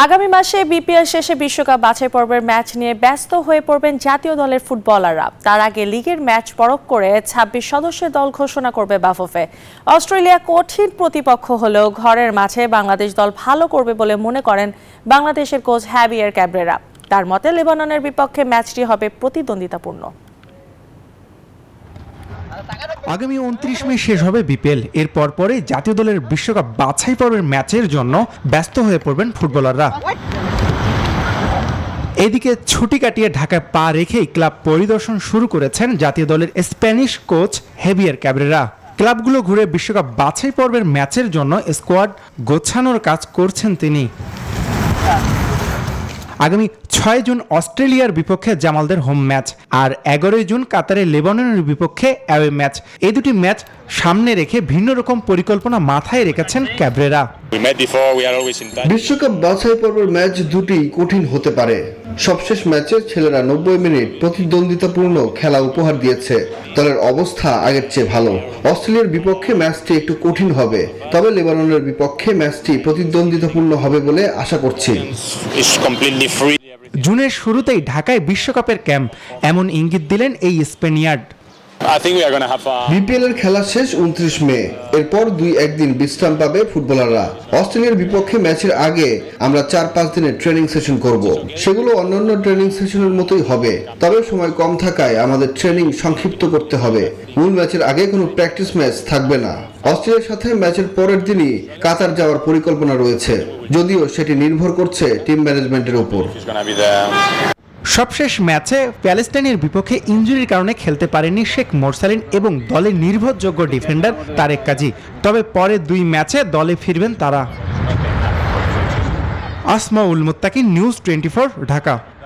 আগামী মাসে বিপিএল শেষে বিশ্বকাপ বাছাই পর্বের ম্যাচ নিয়ে ব্যস্ত হয়ে পড়বেন জাতীয় দলের ফুটবলাররা। তার আগে লিগের ম্যাচ পরখ করে ২৬ সদস্যের দল ঘোষণা করবে বাফুফে। অস্ট্রেলিয়া কঠিন প্রতিপক্ষ হলেও ঘরের মাঠে বাংলাদেশ দল ভালো করবে বলে মনে করেন বাংলাদেশের কোচ হ্যাভিয়ার ক্যাব্রেরা। তার মতে লেবাননের বিপক্ষে ম্যাচটি হবে প্রতিদ্বন্দ্বিতাপূর্ণ। আগামী ২৯ মে শেষ হবে বিপিএল। এর পরে জাতীয় দলের বিশ্বকাপ বাছাই পর্বের ম্যাচের জন্য ব্যস্ত হয়ে পড়বেন ফুটবলাররা। এদিকে ছুটি কাটিয়ে ঢাকায় পা রেখেই ক্লাব পরিদর্শন শুরু করেছেন জাতীয় দলের স্প্যানিশ কোচ হেভিয়ার ক্যাব্রেরা। ক্লাবগুলো ঘুরে বিশ্বকাপ বাছাই পর্বের ম্যাচের জন্য স্কোয়াড গোছানোর কাজ করছেন তিনি। আগামী ৬ জুন অস্ট্রেলিয়ার বিপক্ষে জামালদের হোম ম্যাচ আর ১১ জুন কাতারে লেবাননের বিপক্ষে অ্যাওয়ে ম্যাচ। এই দুটি ম্যাচ সামনে রেখে ভিন্ন রকম পরিকল্পনা মাথায় রেখেছেন ক্যাব্রেরা। বিশ্বকাপ বাছাই পর্বের ম্যাচ দুটি কঠিন হতে পারে। সবশেষ ম্যাচে ছেলেরা ৯০ মিনিট প্রতিদ্বন্দ্বিতাপূর্ণ খেলা উপহার দিয়েছে। দলের অবস্থা আগের চেয়ে ভালো। অস্ট্রেলিয়ার বিপক্ষে ম্যাচটি একটু কঠিন হবে, তবে লেবাননের বিপক্ষে ম্যাচটি প্রতিদ্বন্দ্বিতাপূর্ণ হবে বলে আশা করছি। জুনের শুরুতেই ঢাকায় বিশ্বকাপের ক্যাম্প, এমন ইঙ্গিত দিলেন এই স্পেনিয়ার্ড। বিপিএল এর খেলা শেষ ২৯ মে। এরপর ২-১ দিন বিশ্রাম পাবে ফুটবলাররা। অস্ট্রেলিয়ার বিপক্ষে ম্যাচের আগে আমরা ৪-৫ দিনের ট্রেনিং সেশন করব। সেগুলো অন্যান্য ট্রেনিং সেশনের মতোই হবে, তবে সময় কম থাকায় আমাদের ট্রেনিং সংক্ষিপ্ত করতে হবে। মূল ম্যাচের আগে কোনো প্র্যাকটিস ম্যাচ থাকবে না। অস্ট্রেলিয়ার সাথে ম্যাচের পরের দিনই কাতার যাওয়ার পরিকল্পনা রয়েছে, যদিও সেটি নির্ভর করছে টিম ম্যানেজমেন্টের উপর। সবশেষ ম্যাচে প্যালেস্টাইনের বিপক্ষে ইনজুরির কারণে খেলতে পারেননি শেখ মোরসালিন এবং দলের নির্ভরযোগ্য ডিফেন্ডার তারেক কাজী। তবে পরের ২ ম্যাচে দলে ফিরবেন তারা। আসমাউল মুত্তাকিন, নিউজ 24, ঢাকা।